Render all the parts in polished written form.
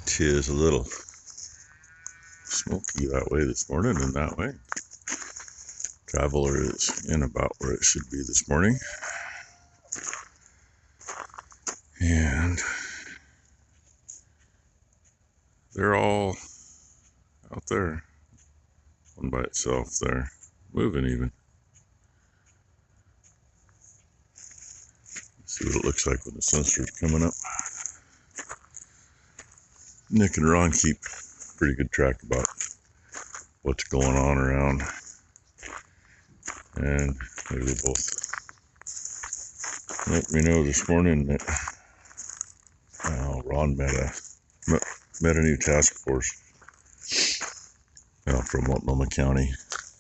'Tis a little smoky that way this morning and that way. Traveler is in about where it should be this morning. And they're all out there. One by itself there. Moving even. See what it looks like when the sun starts coming up. Nick and Ron keep pretty good track about what's going on around. And they both let me know this morning that Ron met a new task force from Multnomah County.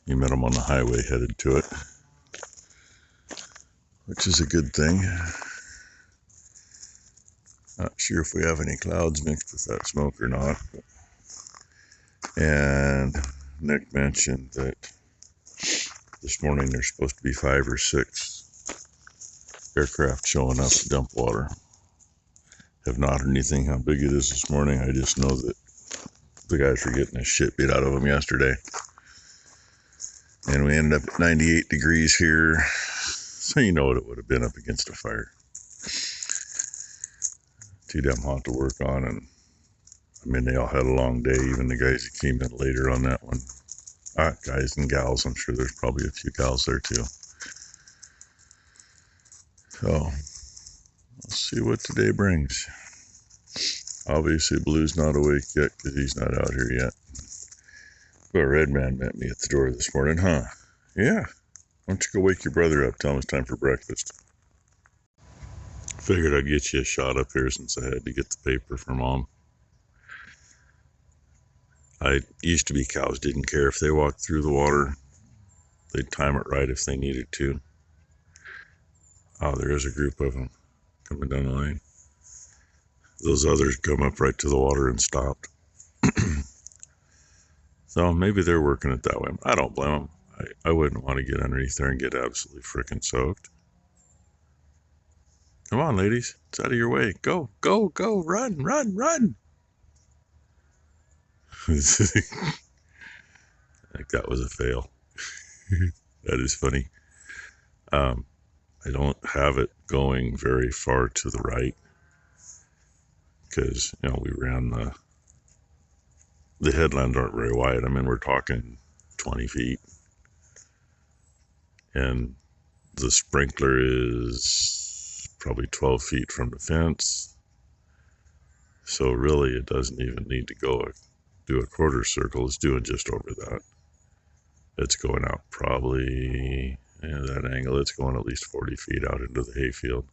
He met them on the highway headed to it, which is a good thing. Not sure if we have any clouds mixed with that smoke or not. And Nick mentioned that this morning there's supposed to be 5 or 6 aircraft showing up to dump water. Have not heard anything how big it is this morning. I just know that the guys were getting the shit beat out of them yesterday. And we ended up at 98 degrees here. So you know what it would have been up against a fire. Too damn hot to work on. And I mean, they all had a long day. Even the guys that came in later on that one. Guys and gals. I'm sure there's probably a few gals there too. So we'll see what today brings. Obviously, Blue's not awake yet because he's not out here yet. But Red Man met me at the door this morning, huh? Yeah. Why don't you go wake your brother up? Tell him it's time for breakfast. Figured I'd get you a shot up here since I had to get the paper for Mom. I used to be cows didn't care if they walked through the water. They'd time it right if they needed to. Oh, there is a group of them coming down the lane. Those others come up right to the water and stopped. So maybe they're working it that way. I don't blame them. I wouldn't want to get underneath there and get absolutely frickin' soaked. Come on, ladies. It's out of your way. Go, go, go. Run, run, run. I think that was a fail. That is funny. I don't have it going very far to the right because, we ran the headlands aren't very wide. I mean, we're talking 20 feet. And the sprinkler is probably 12 feet from the fence. So really, it doesn't even need to do a quarter circle. It's doing just over that. It's going out probably, that angle, it's going at least 40 feet out into the hayfield.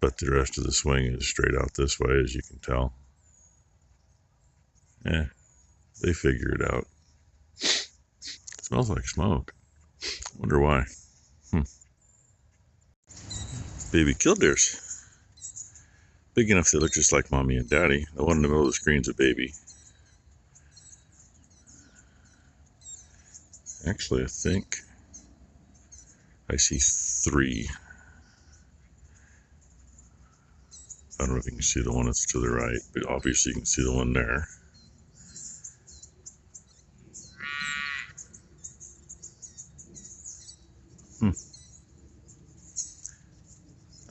But the rest of the swing is straight out this way, as you can tell. They figure it out. It smells like smoke. Wonder why. Baby killdeers. Big enough they look just like Mommy and Daddy. The one in the middle of the screen's a baby. Actually, I think I see 3. I don't know if you can see the one that's to the right, but obviously you can see the one there.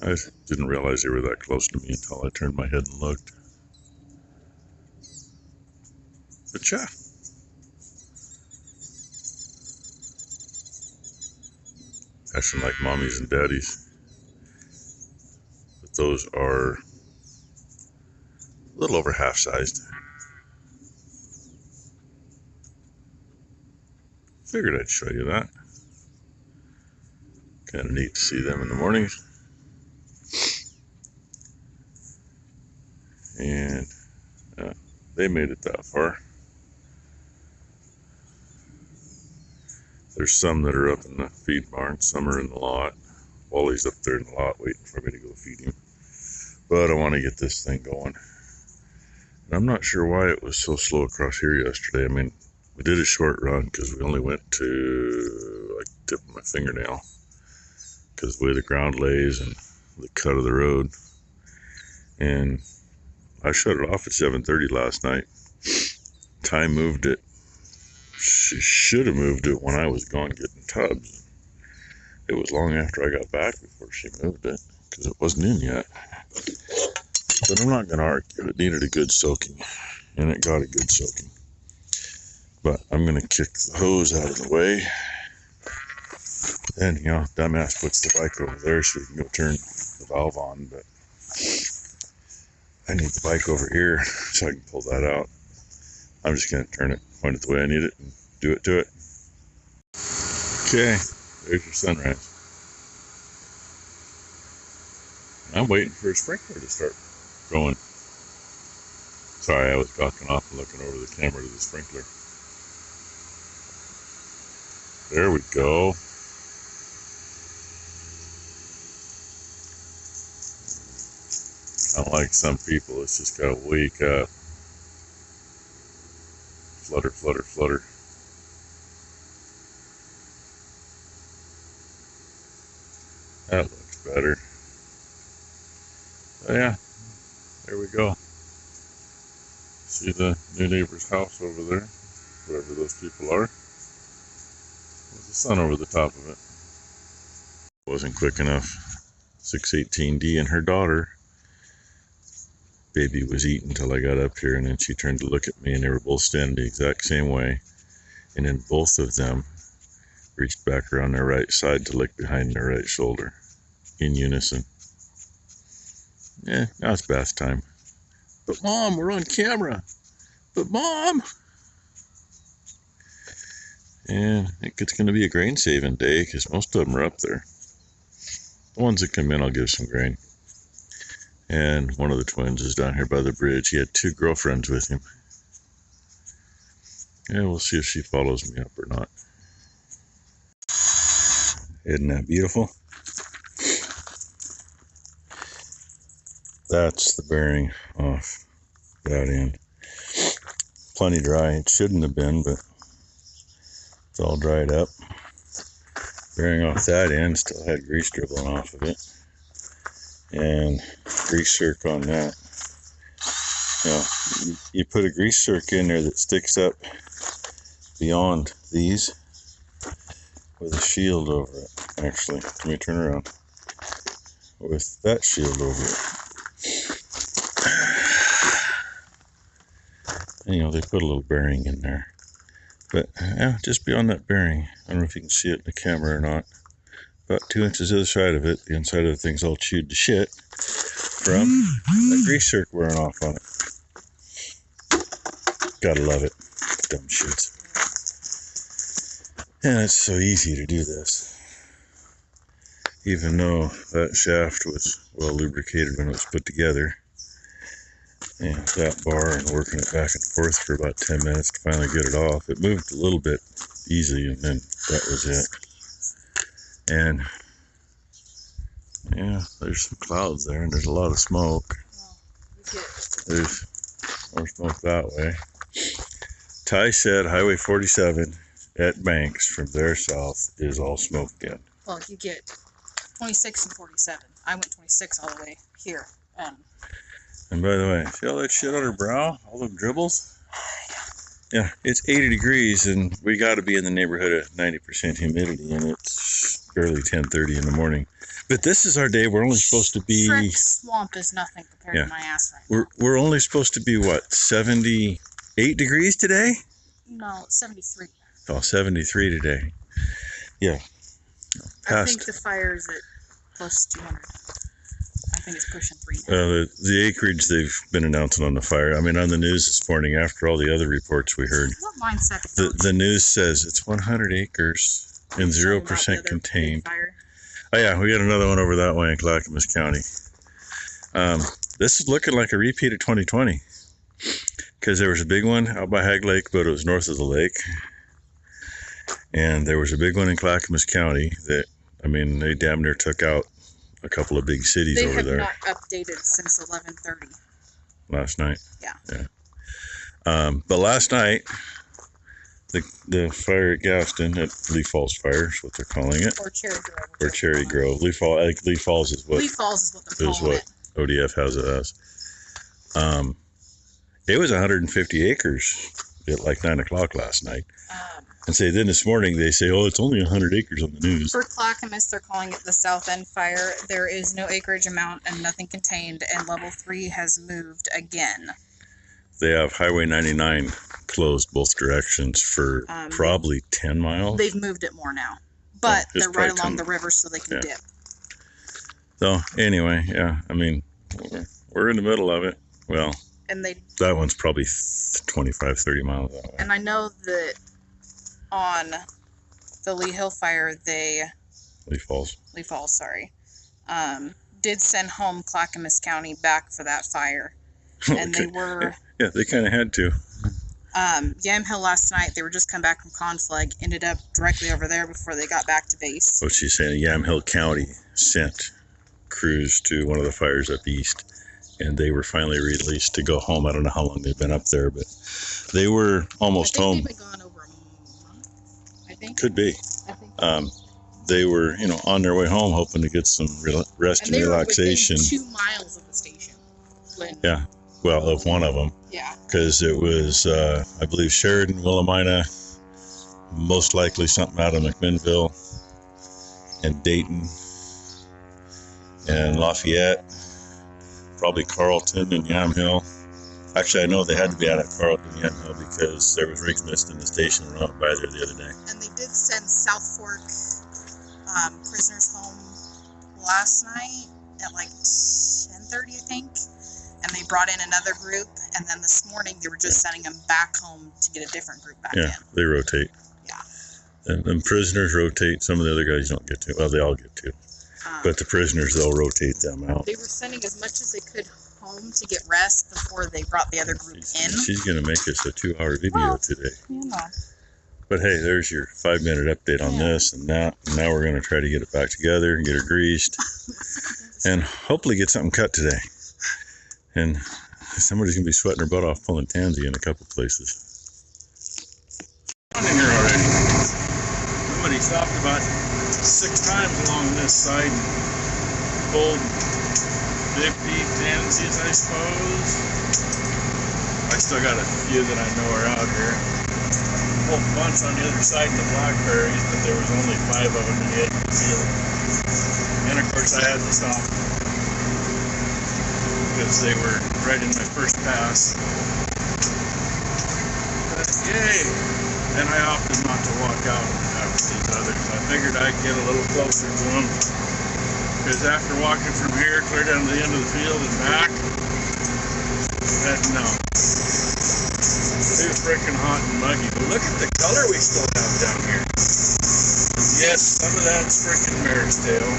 I didn't realize they were that close to me until I turned my head and looked. But yeah. Acting like mommies and daddies. But those are a little over half-sized. Figured I'd show you that. Kind of neat to see them in the mornings. And they made it that far. There's some that are up in the feed barn, some are in the lot. Wally's up there in the lot waiting for me to go feed him. But I want to get this thing going. And I'm not sure why it was so slow across here yesterday. I mean, we did a short run because we only went to like the tip of my fingernail. Because the way the ground lays and the cut of the road. And I shut it off at 7:30 last night. Ty moved it. She should have moved it when I was gone getting tubs. It was long after I got back before she moved it, because it wasn't in yet. But I'm not going to argue. It needed a good soaking, and it got a good soaking. But I'm going to kick the hose out of the way. And, dumbass puts the bike over there so we can go turn the valve on. But I need the bike over here so I can pull that out. I'm just going to turn it, point it the way I need it, and do it to it. Okay, there's your sunrise. I'm waiting for a sprinkler to start going. Sorry, I was gawking off and looking over the camera to the sprinkler. There we go. Unlike some people, it's just got to wake up. Flutter, flutter, flutter. That looks better. Oh yeah, there we go. See the new neighbor's house over there? Whoever those people are. There's the sun over the top of it. Wasn't quick enough. 618D and her daughter. Baby was eating until I got up here, and then she turned to look at me, and they were both standing the exact same way. And then both of them reached back around their right side to look behind their right shoulder in unison. Yeah, now it's bath time. But Mom, we're on camera. But Mom! And I think it's going to be a grain saving day because most of them are up there. The ones that come in, I'll give some grain. And one of the twins is down here by the bridge. He had 2 girlfriends with him. Yeah, we'll see if she follows me up or not. Isn't that beautiful? That's the bearing off that end. Plenty dry. It shouldn't have been, but it's all dried up. Bearing off that end still had grease dribbling off of it. And grease circ on that. You put a grease circ in there that sticks up beyond these with a shield over it. Actually, let me turn around. With that shield over it. And, they put a little bearing in there. But just beyond that bearing, I don't know if you can see it in the camera or not. About 2 inches either side of it, the inside of the thing's all chewed to shit from that grease circ wearing off on it. Gotta love it. Dumb shits. And it's so easy to do this. Even though that shaft was well lubricated when it was put together. And that bar and working it back and forth for about 10 minutes to finally get it off. It moved a little bit easy, and then that was it. And yeah, there's some clouds there, and there's a lot of smoke. There's more smoke that way. Ty said Highway 47 at Banks from there south is all smoked in. Well, you get 26 and 47. I went 26 all the way here. And by the way, see all that shit on her brow? All them dribbles? Yeah, it's 80 degrees, and we got to be in the neighborhood of 90% humidity, and it's barely 10:30 in the morning. But this is our day. We're only supposed to be... Shrek Swamp is nothing compared to my ass right now. We're only supposed to be, what, 78 degrees today? No, 73. Oh, 73 today. Yeah. I think the fire is at plus 200. I think it's pushing 3 now. The acreage they've been announcing on the fire. I mean, on the news this morning, after all the other reports we heard, the news says it's 100 acres and 0% contained. Oh yeah, we got another one over that way in Clackamas County. This is looking like a repeat of 2020, because there was a big one out by Hag Lake, but it was north of the lake. And there was a big one in Clackamas County that, I mean, they damn near took out a couple of big cities over there. They have not updated since 11:30. Last night? Yeah. But last night, the fire at Gaston, at Leaf Falls Fire is what they're calling it. Or Cherry Grove. Or Cherry Grove. Leaf Falls is what they're calling it. ODF has it as. It was 150 acres at like 9 o'clock last night. And say then this morning they say, oh, it's only 100 acres on the news. For Clackamas, they're calling it the South End Fire. There is no acreage amount and nothing contained, and level 3 has moved again. They have Highway 99 closed both directions for probably 10 miles. They've moved it more now, but they're right along the river so they can dip. So anyway, yeah, I mean, we're in the middle of it. Well, and that one's probably 25, 30 miles that way. And I know that on the Lee Hill fire, Lee Falls, sorry, did send home Clackamas County back for that fire. And they were... Yeah, they kind of had to. Yamhill last night, they were just come back from Conflag, ended up directly over there before they got back to base. What she's saying, Yamhill County sent crews to one of the fires up east, and they were finally released to go home. I don't know how long they've been up there, but they were almost home. They've been gone over a month, I think. Could be. I think. They were, on their way home, hoping to get some rest and relaxation. Were within 2 miles of the station. Yeah, well, of one of them. Yeah. Because it was, I believe, Sheridan, Willamina, most likely something out of McMinnville, and Dayton, and Lafayette, probably Carlton and Yamhill. Actually, I know they had to be out at Carlton and Yamhill because there was rigs missed in the station when I went by there the other day. And they did send South Fork prisoners home last night at like 10:30, I think. And they brought in another group, and then this morning they were just sending them back home to get a different group back in. Yeah, they rotate. Yeah. And prisoners rotate. Some of the other guys don't get to. Well, they all get to. But the prisoners, they'll rotate them out. They were sending as much as they could home to get rest before they brought the other group in. She's going to make us a 2-hour video today. You know. But hey, there's your 5-minute update on this and that. And now we're going to try to get it back together and get her greased. And hopefully get something cut today. And somebody's going to be sweating her butt off pulling tansey in a couple places. I'm in here already. Somebody stopped about 6 times along this side and pulled 50 tansies, I suppose. I still got a few that I know are out here. A whole bunch on the other side in the blackberries, but there was only 5 of them in the edge of the field. And of course I had to stop because they were right in my first pass. But yay! And I opted not to walk out after these others. I figured I'd get a little closer to them. Because after walking from here clear down to the end of the field and back, no. Too freaking hot and muggy. But look at the color we still have down here. Yes, some of that's freaking mare's tail.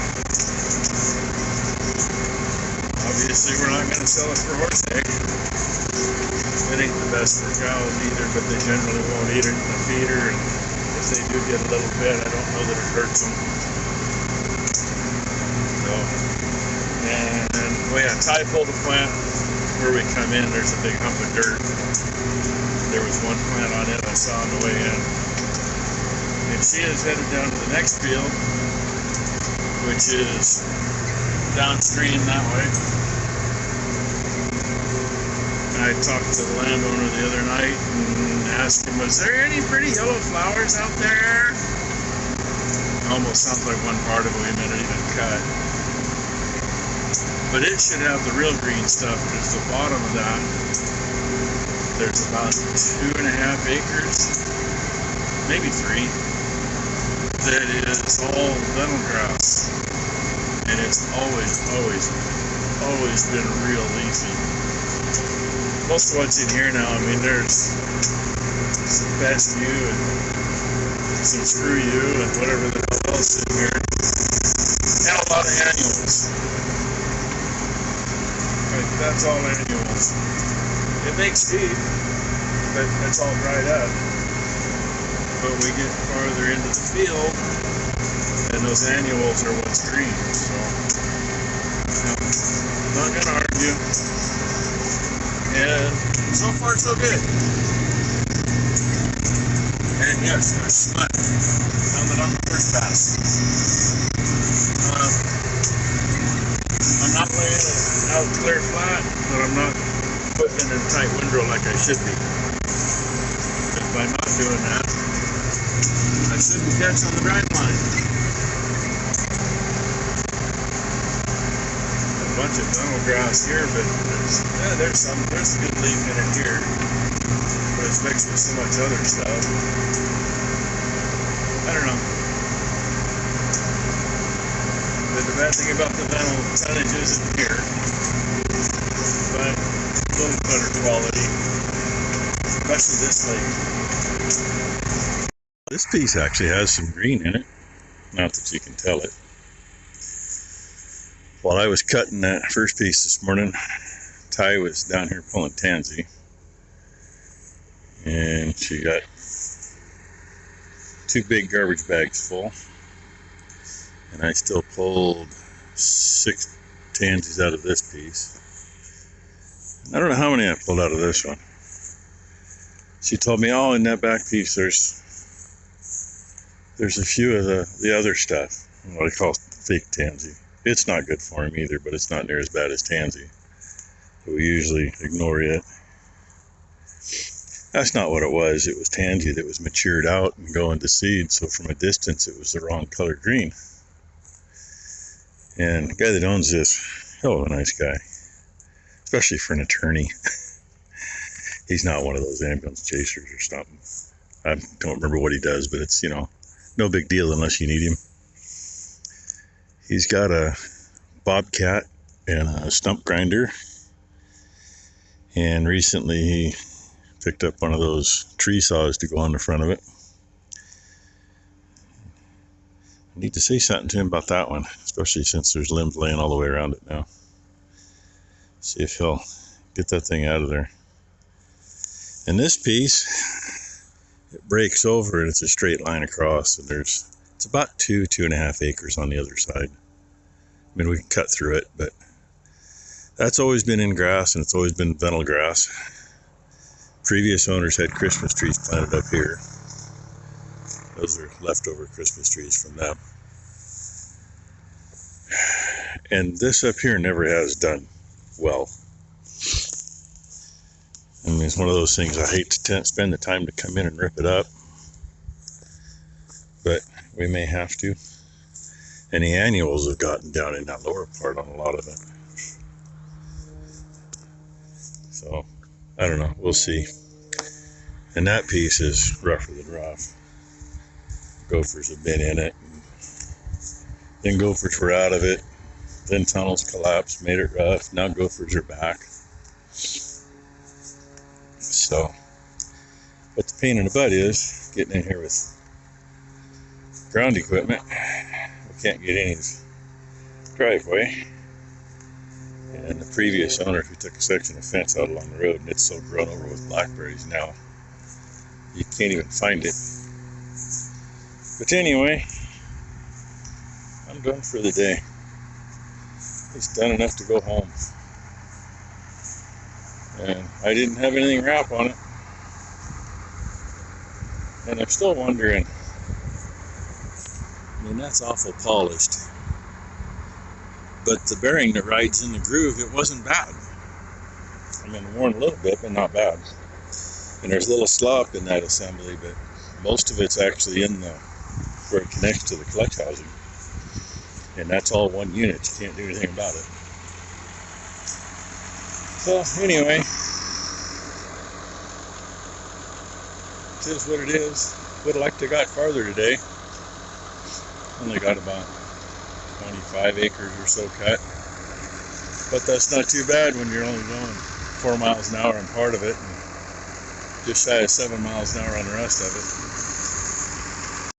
Obviously, we're not going to sell it for horse egg. It ain't the best for cows either, but they generally won't eat it in the feeder. And if they do get a little bit, I don't know that it hurts them. So, and well, yeah, Ty pulled a plant where we come in. There's a big hump of dirt. There was one plant on it I saw on the way in. And she is headed down to the next field, which is downstream that way. I talked to the landowner the other night and asked him, was there any pretty yellow flowers out there? Almost sounds like one part of it we might even cut. But it should have the real green stuff, because the bottom of that, there's about 2.5 acres, maybe 3, that is all lentil grass. And it's always been real leafy. Most of what's in here now, I mean, there's some fescue and some screw you and whatever the hell else in here, and a lot of annuals. Right, that's all annuals. It makes feed, but it's all dried up. But we get farther into the field, and those annuals are what's green. So, not gonna argue. And so far, so good. And yes, there's smut. Found it on the first pass. I'm not laying it out clear flat, but I'm not equipment in a tight windrow like I should be. Because by not doing that, I shouldn't catch on the right line. A bunch of tunnel grass here, but there's a good leaf in it here. But it's mixed with so much other stuff. I don't know. But the bad thing about the vinyl tonnage isn't here. But a little better quality. Especially this lake. This piece actually has some green in it. Not that you can tell it. While I was cutting that first piece this morning, Ty was down here pulling tansey. And she got 2 big garbage bags full. And I still pulled 6 tansies out of this piece. I don't know how many I pulled out of this one. She told me, oh, in that back piece there's a few of the other stuff, what I call fake tansey. It's not good for him either, but it's not near as bad as tansey. So we usually ignore it. That's not what it was. It was tansey that was matured out and going to seed, so from a distance it was the wrong color green. And the guy that owns this, hell of a nice guy, especially for an attorney. He's not one of those ambulance chasers or something. I don't remember what he does, but it's, no big deal unless you need him. He's got a bobcat and a stump grinder. And recently he picked up one of those tree saws to go on the front of it. I need to say something to him about that one, especially since there's limbs laying all the way around it now. See if he'll get that thing out of there. And this piece, it breaks over and it's a straight line across, and it's about 2.5 acres on the other side. I mean, we can cut through it, but that's always been in grass, and it's always been fennel grass. Previous owners had Christmas trees planted up here. Those are leftover Christmas trees from them. And this up here never has done well. I mean, it's one of those things I hate to spend the time to come in and rip it up. But we may have to. And the annuals have gotten down in that lower part on a lot of it. So, I don't know. We'll see. And that piece is rougher than rough. Gophers have been in it. Then gophers were out of it. Then tunnels collapsed, made it rough. Now gophers are back. So, what the pain in the butt is, getting in here with ground equipment. We can't get in his driveway. And the previous owner, who took a section of fence out along the road, and it's so grown over with blackberries now, you can't even find it. But anyway, I'm done for the day. It's done enough to go home. And I didn't have anything wrap on it. And I'm still wondering, I mean, that's awful polished. But the bearing that rides in the groove, it wasn't bad. I mean, it worn a little bit, but not bad. And there's a little slop in that assembly, but most of it's actually in where it connects to the clutch housing. And that's all one unit. You can't do anything about it. So anyway, it is what it is. Would have liked to have got farther today. Only got about 25 acres or so cut. But that's not too bad when you're only going 4 miles an hour on part of it, and just shy of 7 miles an hour on the rest of it.